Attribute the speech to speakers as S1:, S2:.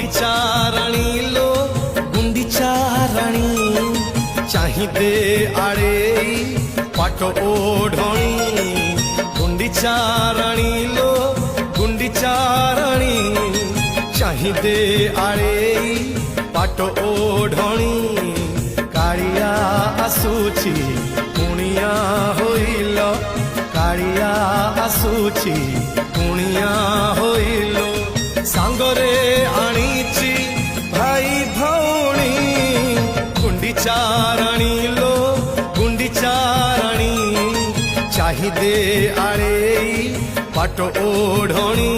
S1: गुंडीचा राणी लो गुंडीचा राणी चाहिदे आड़े पाट ओढ़णी गुंडीचा राणी लो गुंडीचा राणी चाहिदे आड़े पाट ओढ़णी कालिया आसुची कुणिया होइल कालिया आसुची कुणिया होइल सांगरे आनीची भाई भौणी गुंडीचा राणी लो गुंडीचा राणी चाहिदे आड़े पाट ओढ़णी।